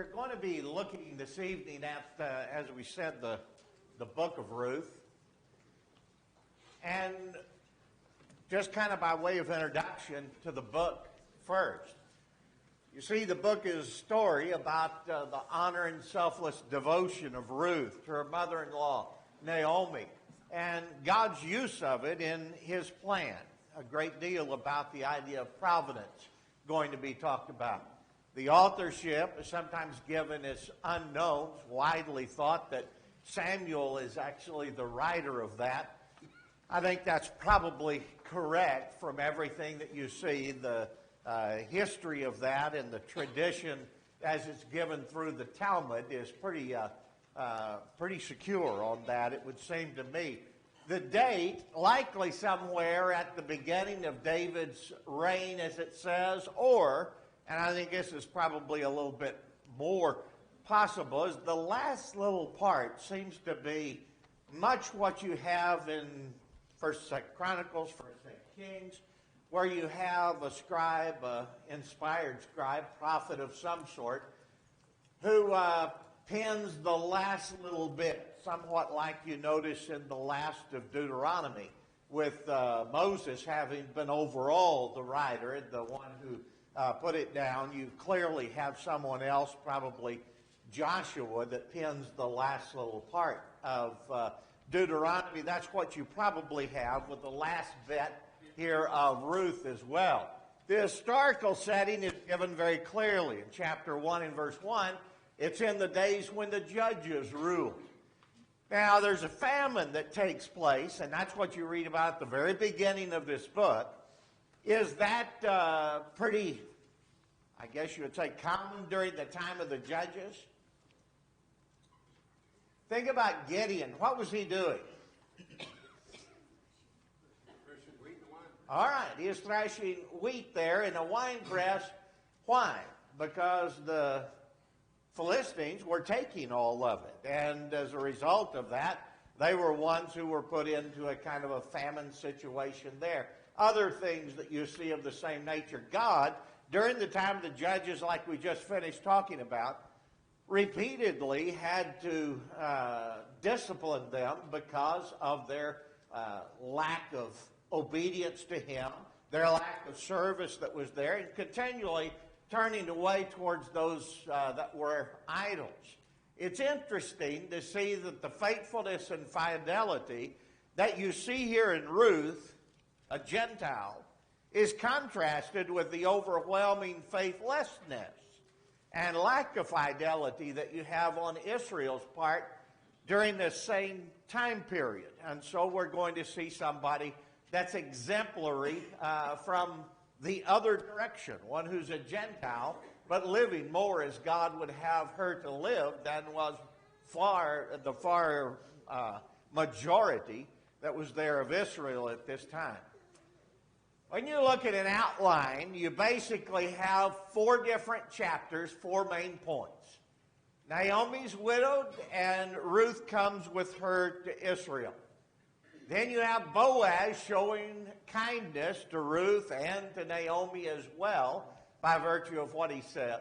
We're going to be looking this evening at, as we said, the book of Ruth. And just kind of by way of introduction to the book first. You see, the book is a story about the honor and selfless devotion of Ruth to her mother-in-law, Naomi, and God's use of it in his plan. A great deal about the idea of providence going to be talked about. The authorship is sometimes given as unknown. It's widely thought that Samuel is actually the writer of that. I think that's probably correct from everything that you see. The history of that and the tradition as it's given through the Talmud is pretty secure on that, it would seem to me. The date, likely somewhere at the beginning of David's reign, as it says, or, and I think this is probably a little bit more possible, is the last little part seems to be much what you have in 1st, 2nd Chronicles, 1st, 2nd Kings, where you have a scribe, inspired scribe, prophet of some sort, who pens the last little bit, somewhat like you notice in the last of Deuteronomy, with Moses having been overall the writer, the one who put it down. You clearly have someone else, probably Joshua, that pens the last little part of Deuteronomy. That's what you probably have with the last bit here of Ruth as well. The historical setting is given very clearly in chapter 1 and verse 1. It's in the days when the judges ruled. Now, there's a famine that takes place, and that's what you read about at the very beginning of this book. Is that pretty, I guess you would say, common during the time of the judges? Think about Gideon. What was he doing? All right, he is thrashing wheat there in a winepress. Why? Because the Philistines were taking all of it. And as a result of that, they were ones who were put into a kind of a famine situation there. Other things that you see of the same nature. God, during the time of the judges, like we just finished talking about, repeatedly had to discipline them because of their lack of obedience to him, their lack of service that was there, and continually turning away towards those that were idols. It's interesting to see that the faithfulness and fidelity that you see here in Ruth, a Gentile, is contrasted with the overwhelming faithlessness and lack of fidelity that you have on Israel's part during this same time period. And so we're going to see somebody that's exemplary from the other direction, one who's a Gentile, but living more as God would have her to live than was the far majority that was there of Israel at this time. When you look at an outline, you basically have 4 different chapters, 4 main points. Naomi's widowed, and Ruth comes with her to Israel. Then you have Boaz showing kindness to Ruth and to Naomi as well, by virtue of what he says.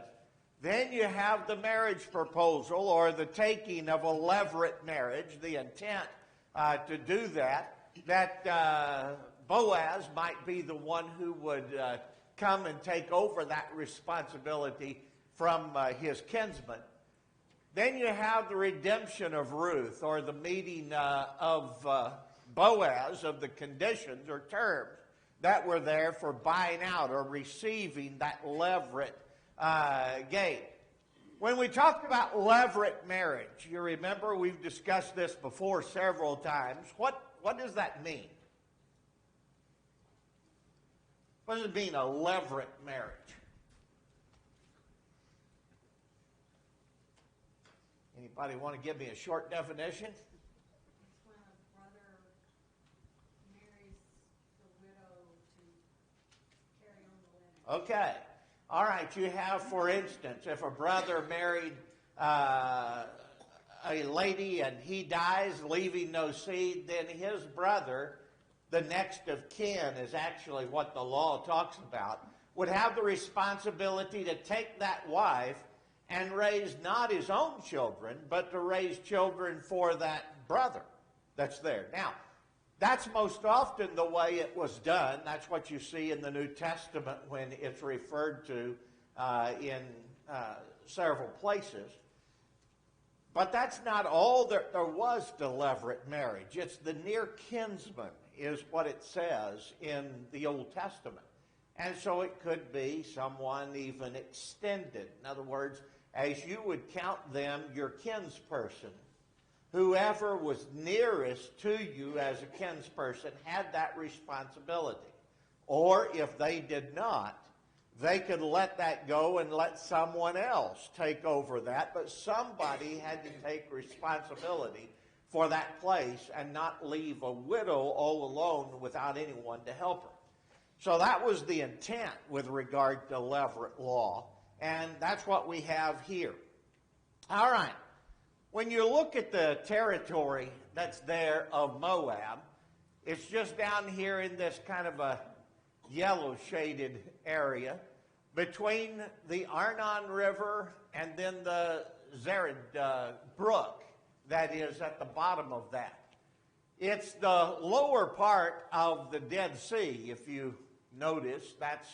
Then you have the marriage proposal, or the taking of a levirate marriage, the intent to do that Boaz might be the one who would come and take over that responsibility from his kinsman. Then you have the redemption of Ruth, or the meeting of Boaz, of the conditions or terms that were there for buying out or receiving that levirate gain. When we talk about levirate marriage, you remember we've discussed this before several times. What does that mean? What does it mean, a levirate marriage? Anybody want to give me a short definition? It's when a brother marries the widow to carry on the lineage. Okay. All right. You have, for instance, if a brother married a lady and he dies, leaving no seed, then his brother, the next of kin is actually what the law talks about, would have the responsibility to take that wife and raise not his own children, but to raise children for that brother that's there. Now, that's most often the way it was done. That's what you see in the New Testament when it's referred to in several places. But that's not all that there was to levirate marriage. It's the near kinsman is what it says in the Old Testament. And so it could be someone even extended. In other words, as you would count them, your kinsperson, whoever was nearest to you as a kinsperson had that responsibility. Or if they did not, they could let that go and let someone else take over that. But somebody had to take responsibility for that place and not leave a widow all alone without anyone to help her. So that was the intent with regard to levirate law, and that's what we have here. All right. When you look at the territory that's there of Moab, it's just down here in this kind of a yellow shaded area between the Arnon River and then the Zered Brook that is at the bottom of that. It's the lower part of the Dead Sea, if you notice. That's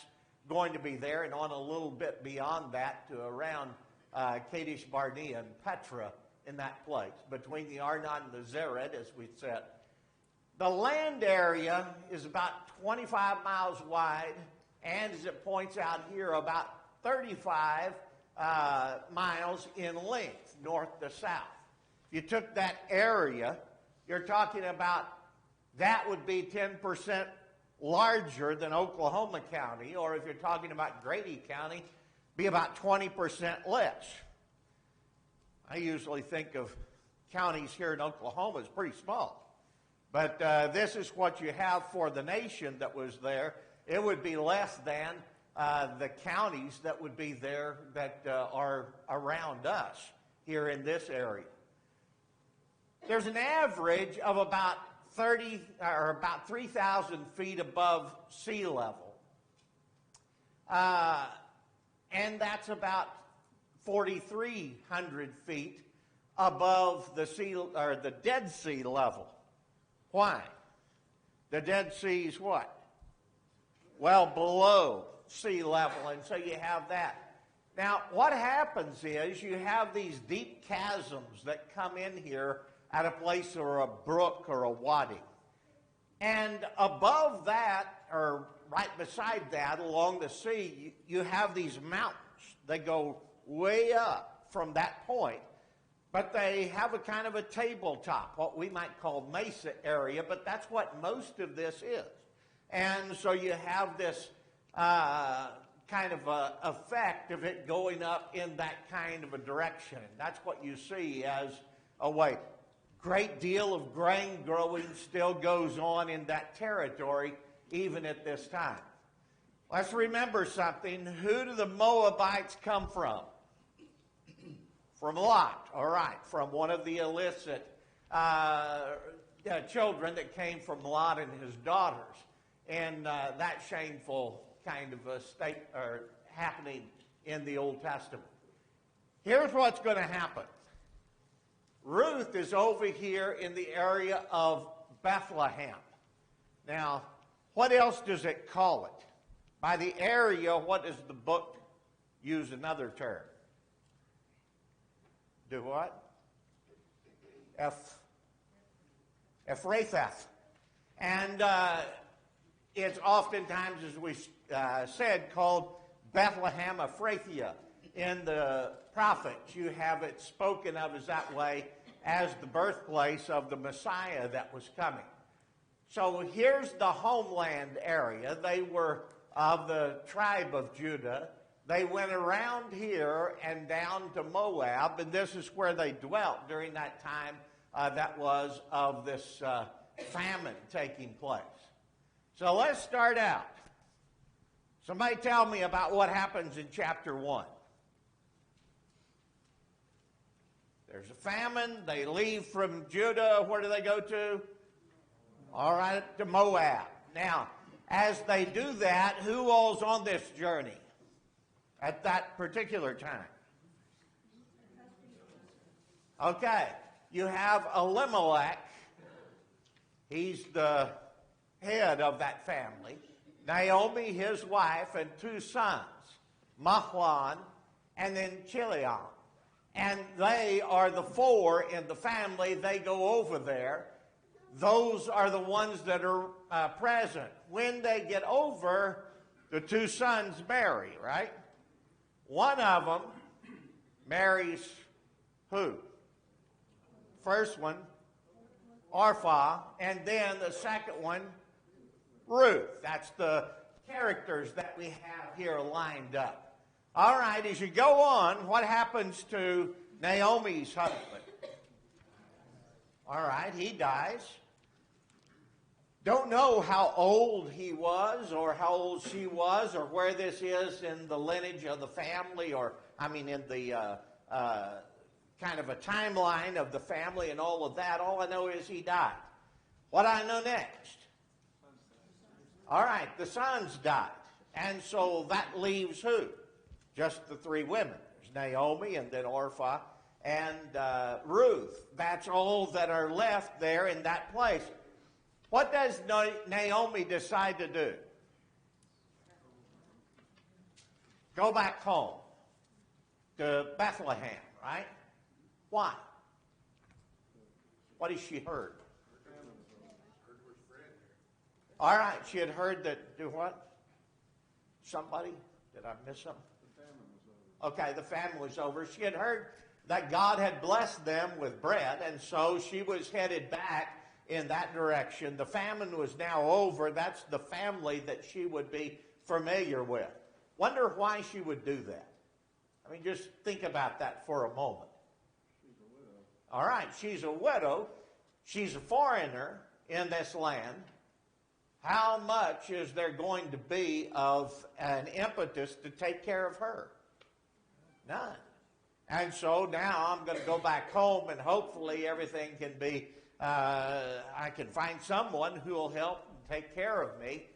going to be there, and on a little bit beyond that to around Kadesh Barnea and Petra in that place, between the Arnon and the Zered, as we said. The land area is about 25 miles wide, and as it points out here, about 35 miles in length, north to south. If you took that area, you're talking about, that would be 10% larger than Oklahoma County, or if you're talking about Grady County, be about 20% less. I usually think of counties here in Oklahoma as pretty small. But this is what you have for the nation that was there. It would be less than the counties that would be there that are around us here in this area. There's an average of about 3,000 feet above sea level. And that's about 4,300 feet above the sea, or the Dead Sea level. Why? The Dead Sea is what? Well, below sea level, and so you have that. Now, what happens is you have these deep chasms that come in here at a place or a brook or a wadi. And above that, or right beside that, along the sea, you have these mountains. They go way up from that point, but they have a kind of a tabletop, what we might call mesa area, but that's what most of this is. And so you have this kind of a effect of it going up in that kind of a direction. That's what you see as a way. Great deal of grain growing still goes on in that territory, even at this time. Let's remember something. Who do the Moabites come from? From Lot, all right, from one of the illicit children that came from Lot and his daughters. And that shameful kind of a state or happening in the Old Testament. Here's what's going to happen. Ruth is over here in the area of Bethlehem. Now, what else does it call it? By the area, what does the book use another term? Do what? Ephrathah. And it's oftentimes, as we said, called Bethlehem Ephrathia. In the prophets, you have it spoken of as that way, as the birthplace of the Messiah that was coming. So here's the homeland area. They were of the tribe of Judah. They went around here and down to Moab, and this is where they dwelt during that time that was of this famine taking place. So let's start out. Somebody tell me about what happens in chapter 1. There's a famine. They leave from Judah. Where do they go to? All right, to Moab. Now, as they do that, who all's on this journey at that particular time? Okay, you have Elimelech. He's the head of that family. Naomi, his wife, and 2 sons, Mahlon and then Chilion. And they are the 4 in the family. They go over there. Those are the ones that are present. When they get over, the 2 sons marry, right? One of them marries who? First one, Orpah, and then the second one, Ruth. That's the characters that we have here lined up. All right, as you go on, what happens to Naomi's husband? All right, he dies. Don't know how old he was or how old she was or where this is in the lineage of the family in the kind of a timeline of the family and all of that. All I know is he died. What I know next? All right, the sons died. And so that leaves who? Just the 3 women. There's Naomi and then Orpah and Ruth. That's all that are left there in that place. What does Naomi decide to do? Go back home to Bethlehem, right? Why? What has she heard? All right, she had heard that, do what? Somebody? Did I miss something? The famine was over. Okay, the famine was over. She had heard that God had blessed them with bread, and so she was headed back in that direction. The famine was now over. That's the family that she would be familiar with. Wonder why she would do that. I mean, just think about that for a moment. She's a widow. All right, she's a widow. She's a foreigner in this land. How much is there going to be of an impetus to take care of her? None. And so now I'm going to go back home and hopefully everything can be, I can find someone who will help and take care of me.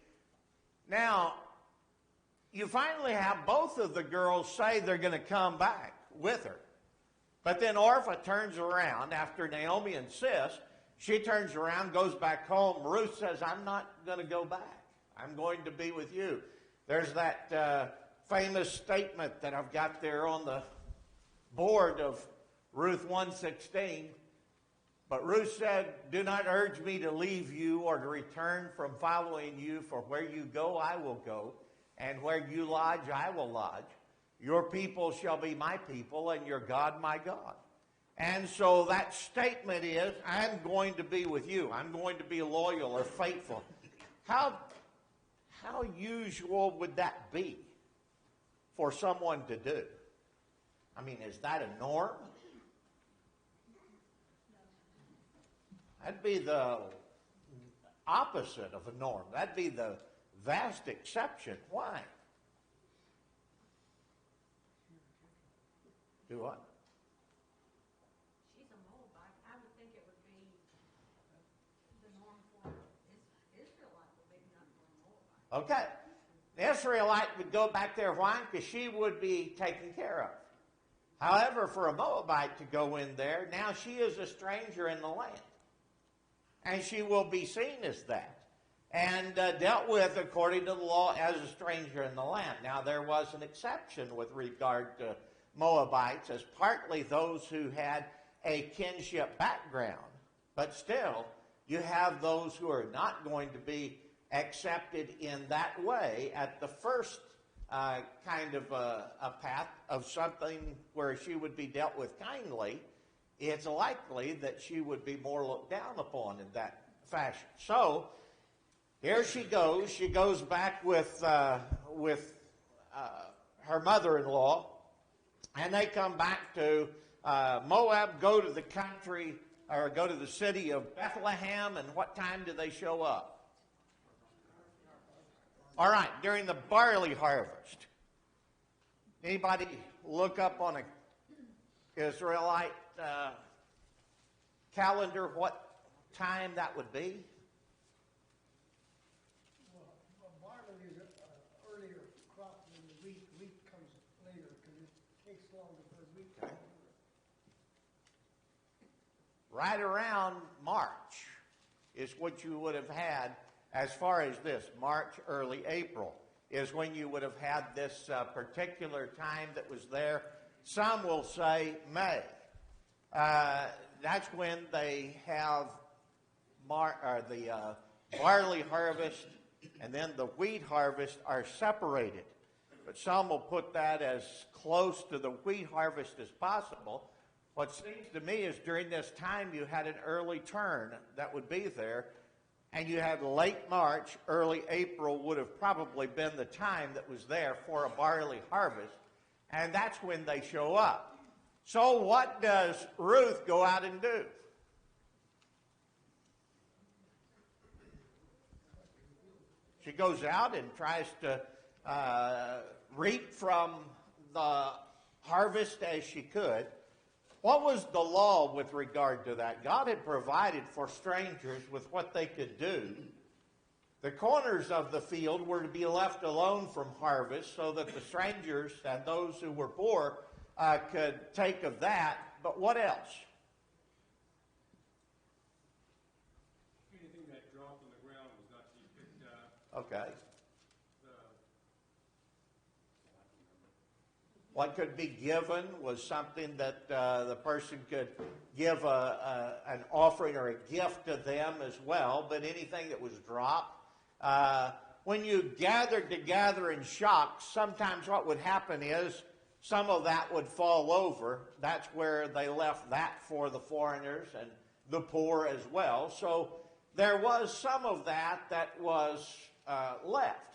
Now, you finally have both of the girls say they're going to come back with her. But then Orpah turns around after Naomi insists. She turns around, goes back home. Ruth says, I'm not going to go back. I'm going to be with you. There's that famous statement that I've got there on the board of Ruth 1:16. But Ruth said, do not urge me to leave you or to return from following you, for where you go, I will go, and where you lodge, I will lodge. Your people shall be my people, and your God my God. And so that statement is, I'm going to be with you. I'm going to be loyal or faithful. How usual would that be for someone to do? I mean, is that a norm? That'd be the opposite of a norm. That'd be the vast exception. Why? Do what? She's a Moabite. I would think it would be the norm for Israelite would be not for a Moabite. Okay. The Israelite would go back there. Why? Because she would be taken care of. However, for a Moabite to go in there, now she is a stranger in the land. And she will be seen as that. And dealt with according to the law as a stranger in the land. Now, there was an exception with regard to Moabites, as partly those who had a kinship background. But still, you have those who are not going to be accepted in that way at the first kind of a path of something where she would be dealt with kindly. It's likely that she would be more looked down upon in that fashion. So, here she goes. She goes back with her mother-in-law, and they come back to Moab, go to the country, or go to the city of Bethlehem, and what time do they show up? All right, during the barley harvest. Anybody look up on an Israelite calendar what time that would be? Well, barley is an earlier crop than the wheat. Wheat comes later because it takes longer for wheat to mature. right around March is what you would have had as far as this. March, early April is when you would have had this particular time that was there. Some will say May. That's when they have the barley harvest and then the wheat harvest are separated. But some will put that as close to the wheat harvest as possible. What seems to me is during this time you had an early turn that would be there, and you had late March, early April would have probably been the time that was there for a barley harvest, and that's when they show up. So what does Ruth go out and do? She goes out and tries to reap from the harvest as she could. What was the law with regard to that? God had provided for strangers with what they could do. The corners of the field were to be left alone from harvest so that the strangers and those who were poor could take of that. But what else? Anything that dropped on the ground was not to be picked up. Okay. What could be given was something that the person could give an offering or a gift to them as well, but anything that was dropped. When you gathered together in shocks, sometimes what would happen is some of that would fall over. That's where they left that for the foreigners and the poor as well. So there was some of that was left.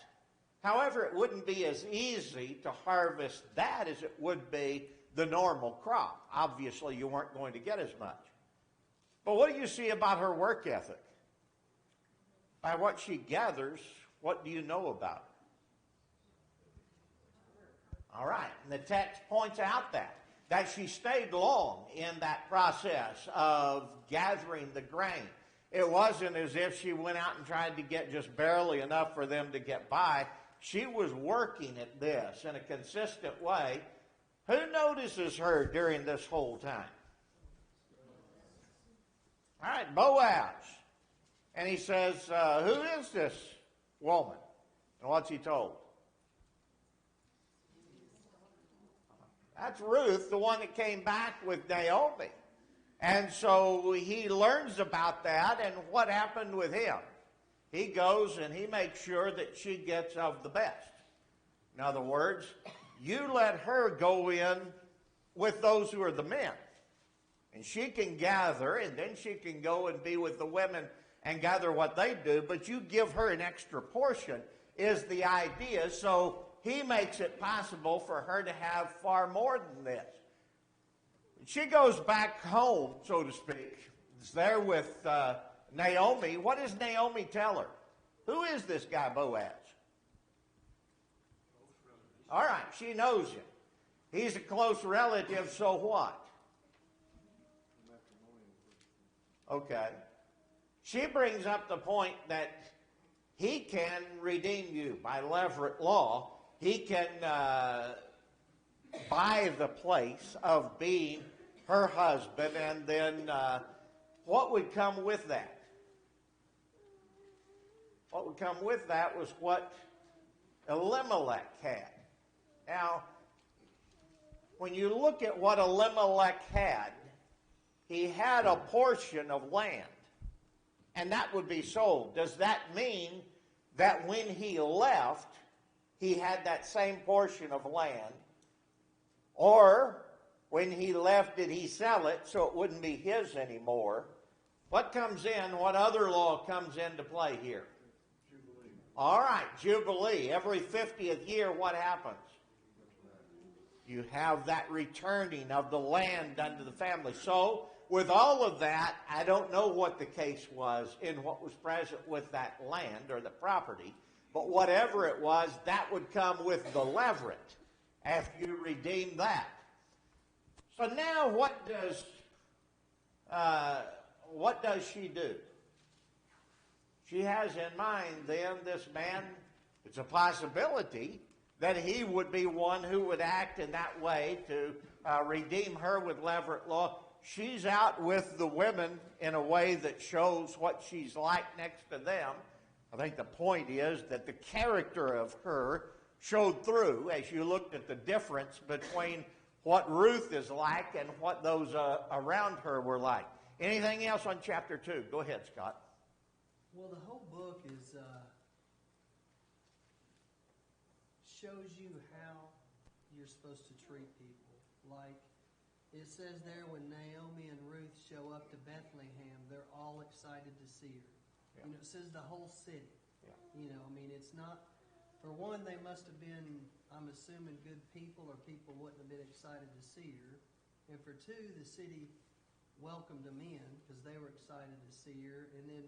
However, it wouldn't be as easy to harvest that as it would be the normal crop. Obviously, you weren't going to get as much. But what do you see about her work ethic? By what she gathers, what do you know about her? All right, and the text points out that she stayed long in that process of gathering the grain. It wasn't as if she went out and tried to get just barely enough for them to get by. She was working at this in a consistent way. Who notices her during this whole time? All right, Boaz. And he says, who is this woman? And what's he told? That's Ruth, the one that came back with Naomi. And so he learns about that, and what happened with him? He goes and he makes sure that she gets of the best. In other words, you let her go in with those who are the men. And she can gather, and then she can go and be with the women and gather what they do, but you give her an extra portion is the idea. So he makes it possible for her to have far more than this. She goes back home, so to speak. It's there with Naomi. What does Naomi tell her? Who is this guy Boaz? All right, she knows him. He's a close relative, so what? Okay. She brings up the point that he can redeem you by levirate law. He can buy the place of being her husband, and then what would come with that? What would come with that was what Elimelech had. Now, when you look at what Elimelech had, he had a portion of land, and that would be sold. Does that mean that when he left, he had that same portion of land? Or when he left, did he sell it so it wouldn't be his anymore? What comes in? What other law comes into play here? Jubilee. All right, Jubilee. Every 50th year, what happens? You have that returning of the land unto the family. So, with all of that, I don't know what the case was in what was present with that land or the property, but whatever it was, that would come with the levirate after you redeem that. So now what does she do? She has in mind then this man, it's a possibility that he would be one who would act in that way to redeem her with levirate law. she's out with the women in a way that shows what she's like next to them. I think the point is that the character of her showed through as you looked at the difference between what Ruth is like and what those around her were like. Anything else on chapter 2? Go ahead, Scott. Well, the whole book is shows you how you're supposed to treat people. Like it says there, when Naomi and Ruth show up to Bethlehem, they're all excited to see her. Yeah. You know, it says the whole city. Yeah. You know, I mean, it's not. For one, they must have been, I'm assuming, good people, or people wouldn't have been excited to see her. And for two, the city welcomed them in because they were excited to see her. And then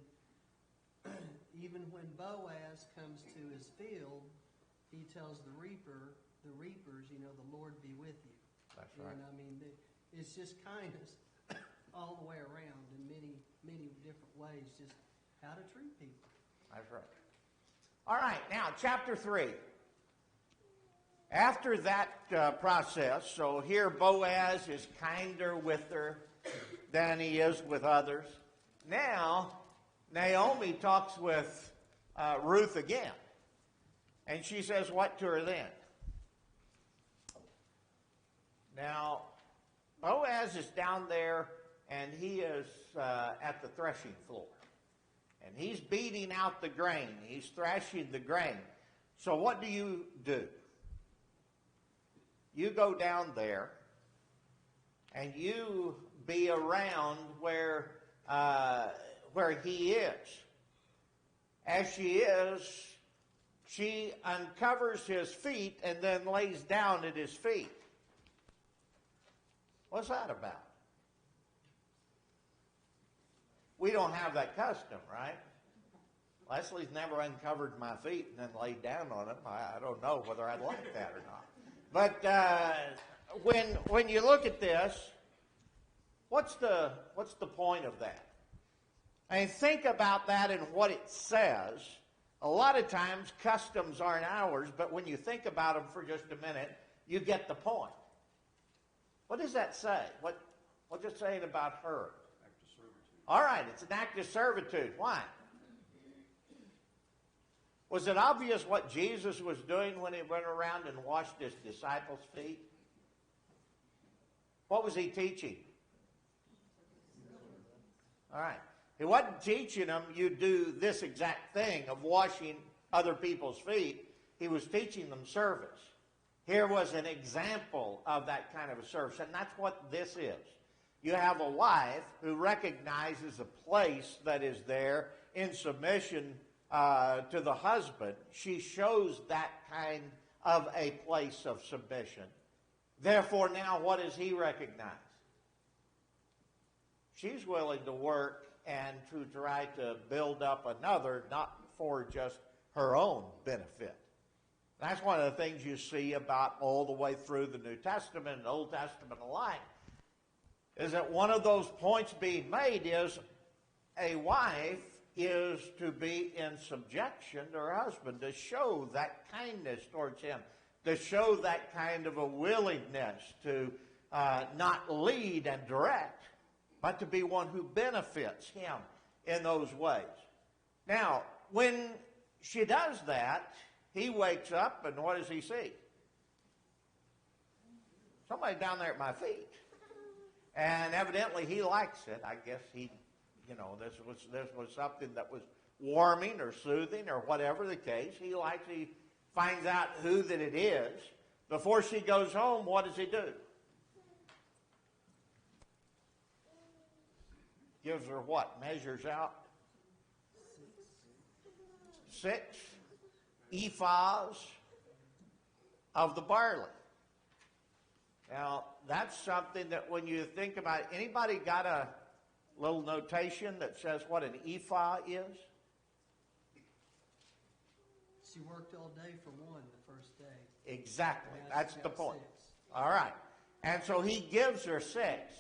even when Boaz comes to his field, he tells the reapers, you know, the Lord be with you. That's right. And I mean, it's just kindness all the way around in many, many different ways, just how to treat people. That's right. All right, now chapter 3. After that process, so here Boaz is kinder with her than he is with others. Now, Naomi talks with Ruth again. And she says what to her then? Now, Boaz is down there, and he is at the threshing floor. And he's beating out the grain. He's thrashing the grain. So what do? You go down there, and you be around where he is. As she is, she uncovers his feet and then lays down at his feet. What's that about? We don't have that custom, right? Leslie's never uncovered my feet and then laid down on them. I don't know whether I'd like that or not. But when you look at this, what's the point of that? I mean, think about that and what it says. A lot of times customs aren't ours, but when you think about them for just a minute, you get the point. What does that say? What's it saying about her? Act of servitude. All right, it's an act of servitude. Why? Was it obvious what Jesus was doing when he went around and washed his disciples' feet? What was he teaching? All right. He wasn't teaching them you do this exact thing of washing other people's feet. He was teaching them service. Here was an example of that kind of a service, and that's what this is. You have a wife who recognizes the place that is there in submission to the husband. She shows that kind of a place of submission. Therefore, now what does he recognize? She's willing to work and to try to build up another, not for just her own benefit. That's one of the things you see about all the way through the New Testament and Old Testament alike, is that one of those points being made is a wife is to be in subjection to her husband, to show that kindness towards him, to show that kind of a willingness to not lead and direct, but to be one who benefits him in those ways. Now, when she does that, he wakes up, and what does he see? Somebody down there at my feet. And evidently he likes it. I guess he, this was something that was warming or soothing or whatever the case. He finds out who that it is. Before she goes home, what does he do? Gives her what? Measures out 6 ephahs of the barley. Now, that's something that when you think about it, anybody got a little notation that says what an ephah is? She worked all day for one the first day. Exactly. Now That's she's the got point. 6. All right. And so he gives her 6.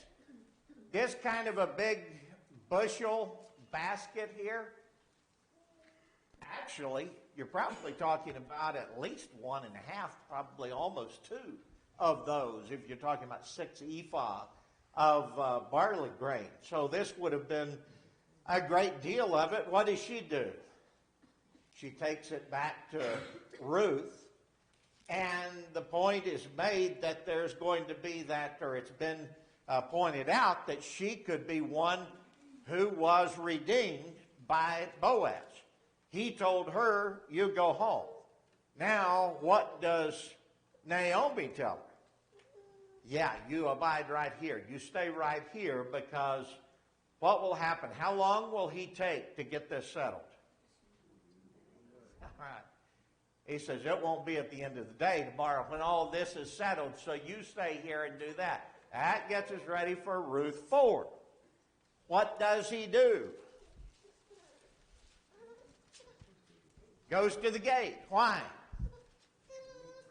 This kind of a big bushel basket here, actually, you're probably talking about at least 1.5, probably almost 2 of those, if you're talking about 6 ephah of barley grain. So this would have been a great deal of it. What does she do? She takes it back to Ruth, and the point is made that there's going to be that, or it's been pointed out that she could be one who was redeemed by Boaz. He told her, you go home. Now, what does Naomi tell her? Yeah, you abide right here. You stay right here, because what will happen? How long will he take to get this settled? All right. He says, it won't be at the end of the day tomorrow when all this is settled, so you stay here and do that. That gets us ready for Ruth 4. What does he do? Goes to the gate. Why?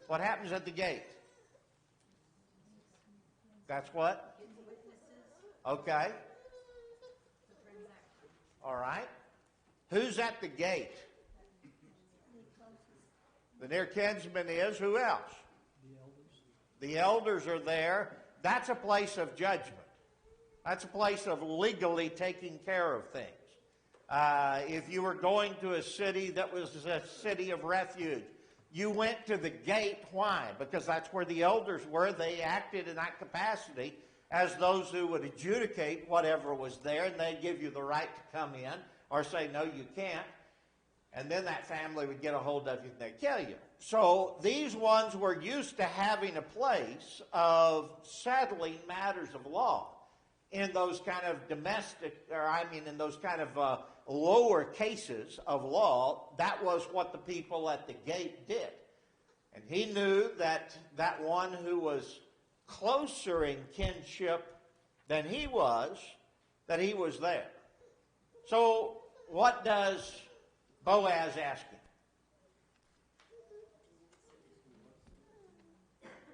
What happens at the gate? That's what? Okay. All right. Who's at the gate? The near kinsman is. Who else? The elders are there. That's a place of judgment. That's a place of legally taking care of things. If you were going to a city that was a city of refuge, you went to the gate. Why? Because that's where the elders were. They acted in that capacity as those who would adjudicate whatever was there, and they'd give you the right to come in or say, no, you can't. And then that family would get a hold of you and they'd kill you. So these ones were used to having a place of settling matters of law in those kind of in those kind of lower cases of law. That was what the people at the gate did. And he knew that that one who was closer in kinship than he was, that he was there. So what does Boaz ask him?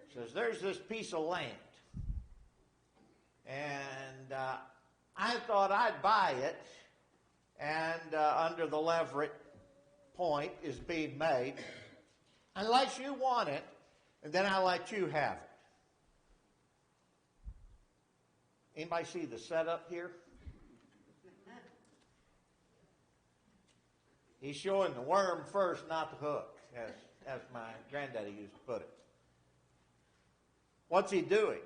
He says, there's this piece of land, and I thought I'd buy it, and under the Leverett point is being made, unless you want it, and then I'll let you have it. Anybody see the setup here? He's showing the worm first, not the hook, as my granddaddy used to put it. What's he doing?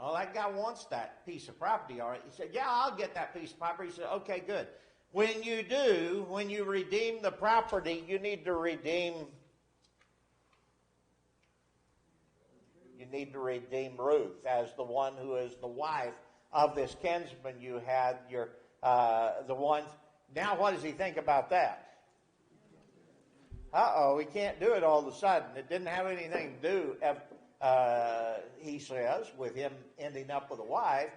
Oh, that guy wants that piece of property, all right. He said, yeah, I'll get that piece of property. He said, okay, good. When you redeem the property, you need to redeem Ruth as the one who is the wife of this kinsman you had, the one. Now what does he think about that? He can't do it all of a sudden. It didn't have anything to do, he says, with him ending up with a wife.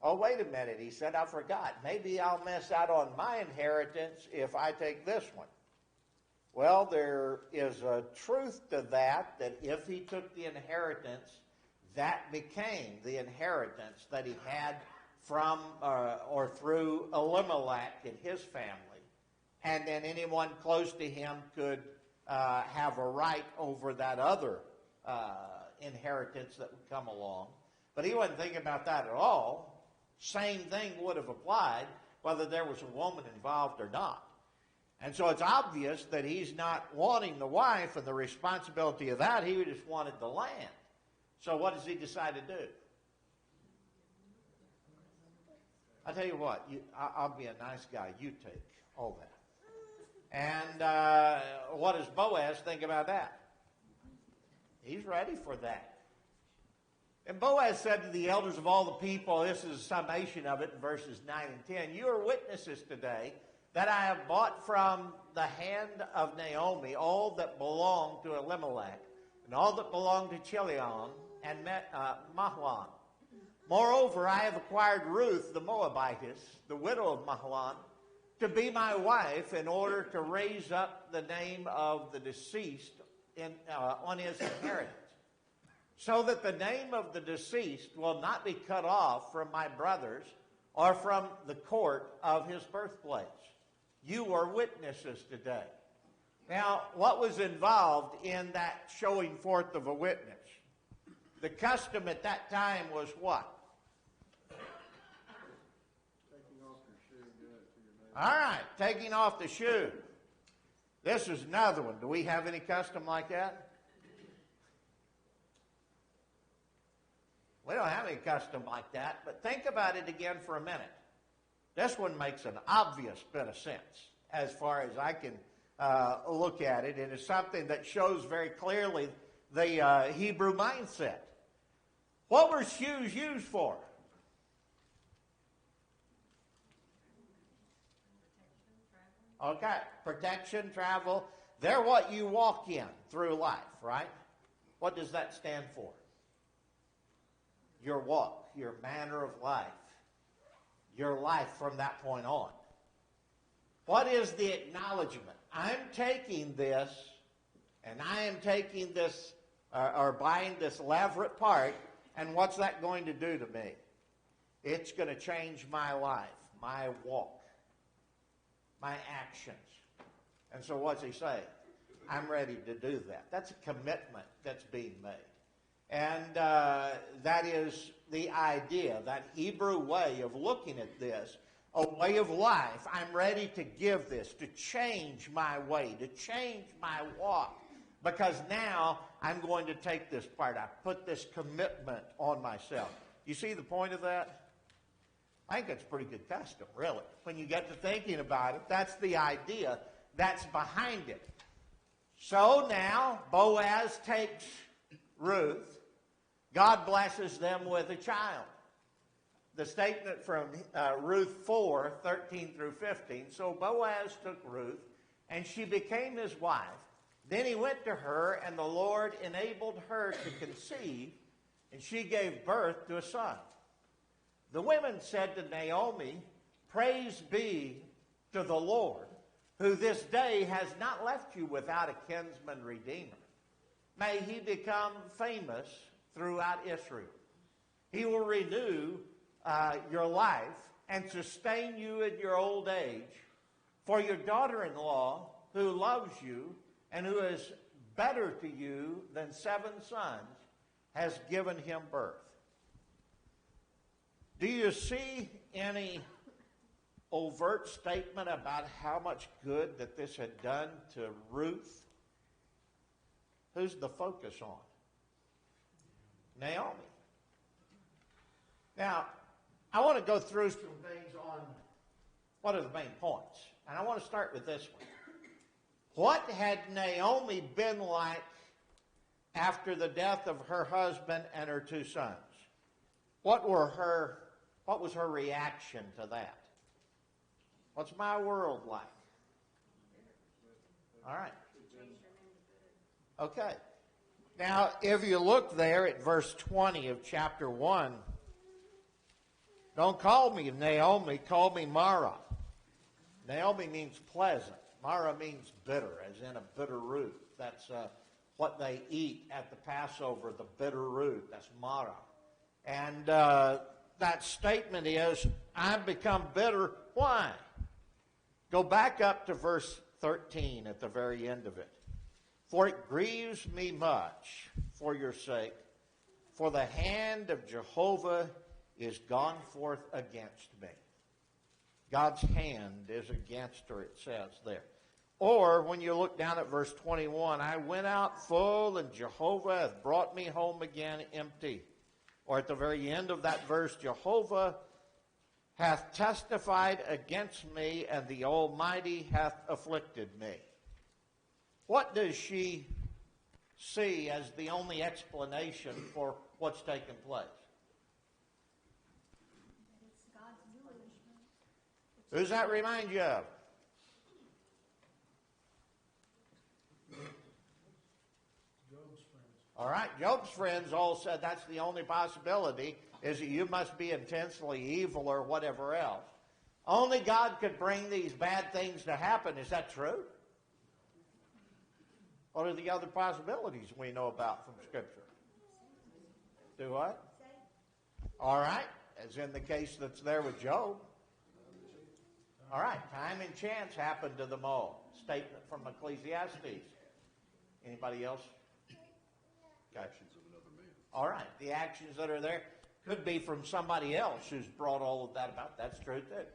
Oh, wait a minute, he said, I forgot. Maybe I'll miss out on my inheritance if I take this one. Well, there is a truth to that if he took the inheritance, that became the inheritance that he had from or through Elimelech and his family. And then anyone close to him could have a right over that other inheritance that would come along. But he wasn't thinking about that at all. Same thing would have applied whether there was a woman involved or not. And so it's obvious that he's not wanting the wife and the responsibility of that. He just wanted the land. So what does he decide to do? I tell you what, I'll be a nice guy. You take all that. And what does Boaz think about that? He's ready for that. And Boaz said to the elders of all the people, this is a summation of it in verses 9 and 10, you are witnesses today that I have bought from the hand of Naomi all that belonged to Elimelech, and all that belonged to Chilion and Mahlon. Moreover, I have acquired Ruth the Moabitess, the widow of Mahlon, to be my wife in order to raise up the name of the deceased on his inheritance, so that the name of the deceased will not be cut off from my brothers or from the court of his birthplace. You are witnesses today. Now, what was involved in that showing forth of a witness? The custom at that time was what? All right, taking off the shoe. This is another one. Do we have any custom like that? We don't have any custom like that, but think about it again for a minute. This one makes an obvious bit of sense as far as I can look at it, and it's something that shows very clearly the Hebrew mindset. What were shoes used for? Okay, protection, travel. They're what you walk in through life, right? What does that stand for? Your walk, your manner of life, your life from that point on. What is the acknowledgement? I'm taking this, and I am taking this, or buying this elaborate part, and what's that going to do to me? It's going to change my life, my walk, my actions. And so what's he saying? I'm ready to do that. That's a commitment that's being made. And that is the idea, that Hebrew way of looking at this, a way of life. I'm ready to give this, to change my way, to change my walk, because now I'm going to take this part. I put this commitment on myself. You see the point of that? I think it's pretty good custom, really. When you get to thinking about it, that's the idea that's behind it. So now Boaz takes Ruth. God blesses them with a child. The statement from Ruth 4, 13 through 15. So Boaz took Ruth, and she became his wife. Then he went to her, and the Lord enabled her to conceive, and she gave birth to a son. The women said to Naomi, "Praise be to the Lord, who this day has not left you without a kinsman redeemer. May he become famous throughout Israel. He will renew your life and sustain you in your old age. For your daughter-in-law, who loves you and who is better to you than 7 sons, has given him birth." Do you see any overt statement about how much good that this had done to Ruth? Who's the focus on? Naomi. Now, I want to go through some things on what are the main points. And I want to start with this one. What had Naomi been like after the death of her husband and her 2 sons? What was her reaction to that? What's my world like? All right. Okay. Now, if you look there at verse 20 of chapter 1, don't call me Naomi, call me Mara. Naomi means pleasant. Mara means bitter, as in a bitter root. That's what they eat at the Passover, the bitter root. That's Mara. And that statement is, I've become bitter. Why? Go back up to verse 13 at the very end of it. For it grieves me much for your sake, for the hand of Jehovah is gone forth against me. God's hand is against her, it says there. Or when you look down at verse 21, I went out full, and Jehovah hath brought me home again empty. Or at the very end of that verse, Jehovah hath testified against me, and the Almighty hath afflicted me. What does she see as the only explanation for what's taken place? It's God's doing. Who's that remind you of? Job's friends. All right, Job's friends all said that's the only possibility, is that you must be intensely evil or whatever else. Only God could bring these bad things to happen. Is that true? What are the other possibilities we know about from Scripture? Do what? All right, as in the case that's there with Job. All right, time and chance happened to them all. Statement from Ecclesiastes. Anybody else? Actions of another man. All right, the actions that are there could be from somebody else who's brought all of that about. That's true too.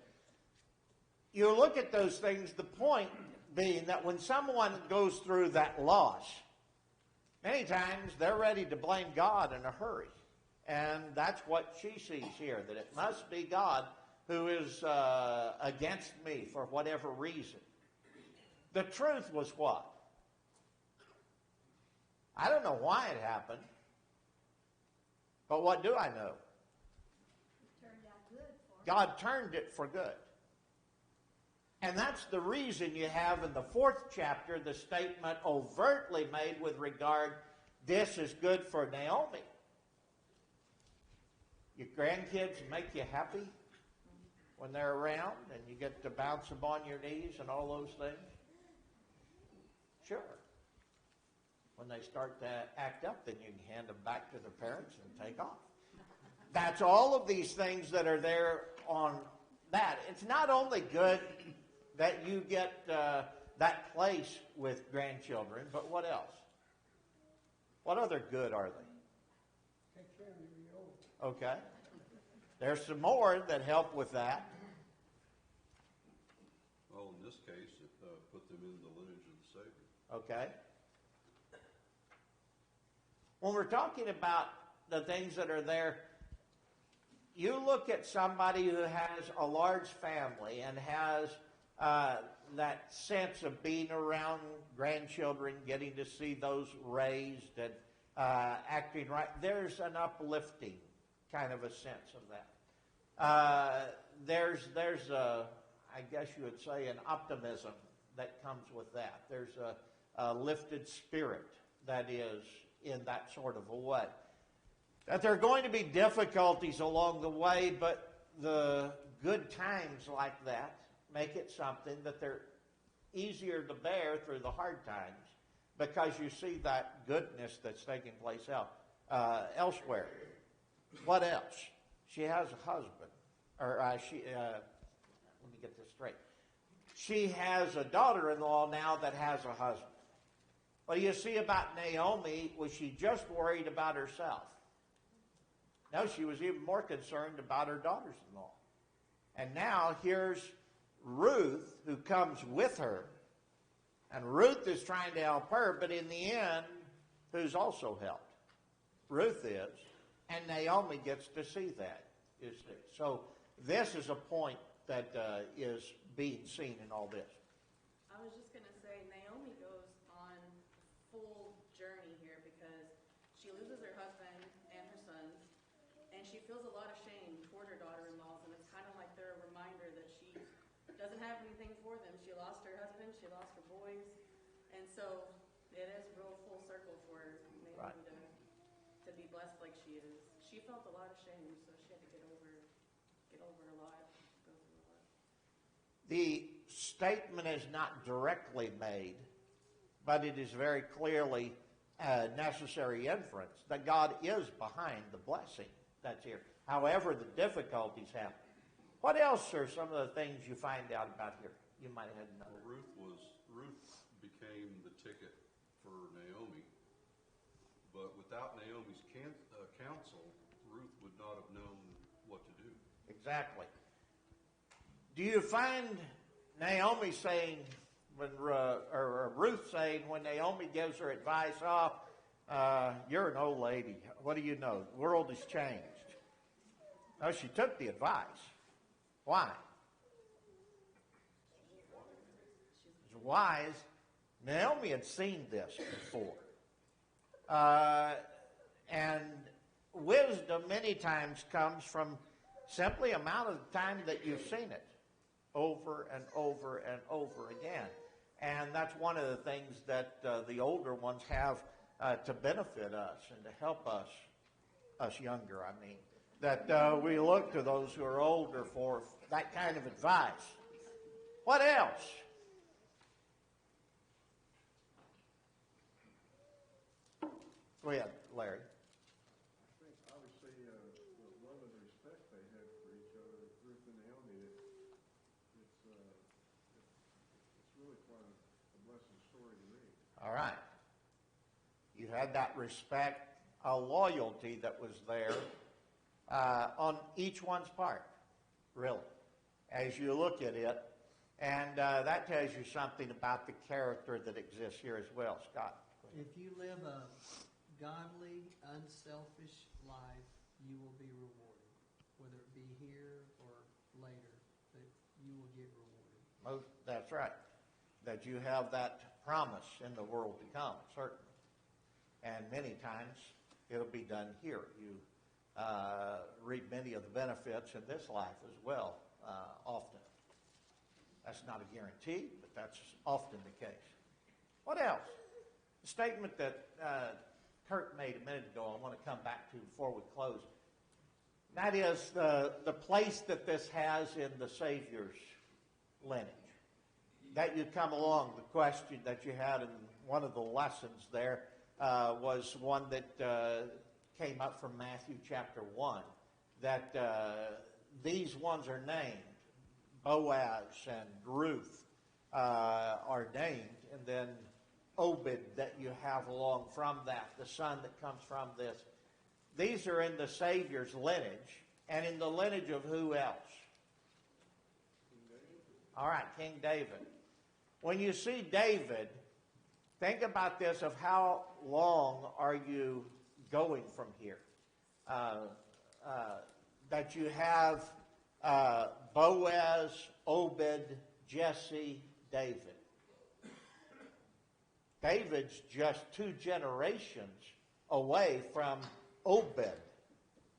you look at those things, the point being that when someone goes through that loss, many times they're ready to blame God in a hurry. And that's what she sees here, that it must be God who is against me for whatever reason. The truth was what? I don't know why it happened, but what do I know? It turned out good for her. God turned it for good. And that's the reason you have in the 4th chapter the statement overtly made with regard, this is good for Naomi. Your grandkids make you happy when they're around and you get to bounce them on your knees and all those things? Sure. When they start to act up, then you can hand them back to their parents and take off. That's all of these things that are there on that. It's not only good that you get that place with grandchildren, but what else? What other good are they? Take care of you when you're old. Okay. There's some more that help with that. Well, in this case, it put them in the lineage of the Savior. Okay. When we're talking about the things that are there, you look at somebody who has a large family and has that sense of being around grandchildren, getting to see those raised and acting right. There's an uplifting kind of a sense of that. There's a, I guess you would say, an optimism that comes with that. There's a lifted spirit that is in that sort of a way. That there are going to be difficulties along the way, but the good times like that make it something that they're easier to bear through the hard times because you see that goodness that's taking place elsewhere. What else? She has a husband. Let me get this straight. She has a daughter-in-law now that has a husband. What do you see about Naomi? Was she just worried about herself? No, she was even more concerned about her daughters-in-law. And now here's Ruth, who comes with her. And Ruth is trying to help her, but in the end, who's also helped? Ruth is. And Naomi gets to see that. So this is a point that is being seen in all this. I was just going to say, Naomi goes on a full journey here because she loses her husband and her sons, and she feels a lot of shame toward her daughter-in-laws, and it's kind of like they're a reminder that she doesn't have anything for them. She lost her husband, she lost her boys, and so it is real full circle for Naomi Right. to be blessed like she is. She felt a lot of shame, so she had to get over a lot, go through a lot. The statement is not directly made, but it is very clearly a necessary inference that God is behind the blessing that's here. However, the difficulties happen. What else are some of the things you find out about here? You might have had another. Well, Ruth became the ticket for Naomi, but without Naomi's counsel, Ruth would not have known what to do. Exactly. Do you find Naomi saying, or Ruth saying, when Naomi gives her advice, you're an old lady. What do you know? The world has changed. No, she took the advice. Why? She's wise. Naomi had seen this before. And wisdom many times comes from simply amount of time that you've seen it over and over and over again. And that's one of the things that the older ones have to benefit us and to help us younger, that we look to those who are older for that kind of advice. What else? Go ahead, Larry. I think obviously the love and respect they had for each other, Ruth and Naomi, it's really quite a blessed story to read. All right. You had that respect, a loyalty that was there on each one's part, really. As you look at it, And that tells you something about the character that exists here as well, Scott. If you live a godly, unselfish life, you will be rewarded, whether it be here or later, but you will get rewarded. That's right. That you have that promise in the world to come, certainly. And many times it'll be done here. You reap many of the benefits in this life as well, often. That's not a guarantee, but that's often the case. What else? The statement that Kurt made a minute ago I want to come back to before we close. That is the place that this has in the Savior's lineage. That you come along, the question that you had in one of the lessons there was one that came up from Matthew chapter 1, that these ones are named. Boaz and Ruth are named, and then Obed that you have along from that, the son that comes from this. These are in the Savior's lineage, and in the lineage of who else? All right, King David. When you see David, think about this of how long are you going from here? That you have Boaz, Obed, Jesse, David. David's just 2 generations away from Obed,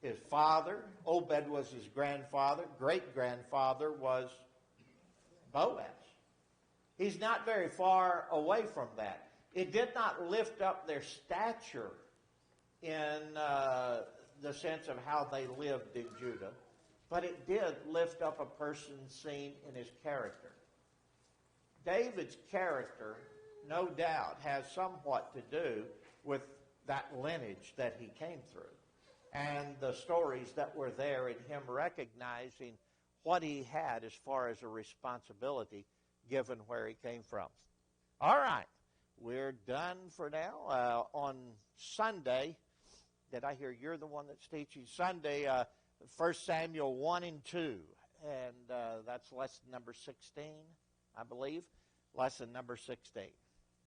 his father. Obed was his grandfather. Great-grandfather was Boaz. He's not very far away from that. It did not lift up their stature in the sense of how they lived in Judah, but it did lift up a person seen in his character. David's character, no doubt, has somewhat to do with that lineage that he came through and the stories that were there in him recognizing what he had as far as a responsibility given where he came from. All right, we're done for now. On Sunday, did I hear you're the one that's teaching? Sunday, 1 Samuel 1 and 2, and that's lesson number 16, I believe. Lesson number 16.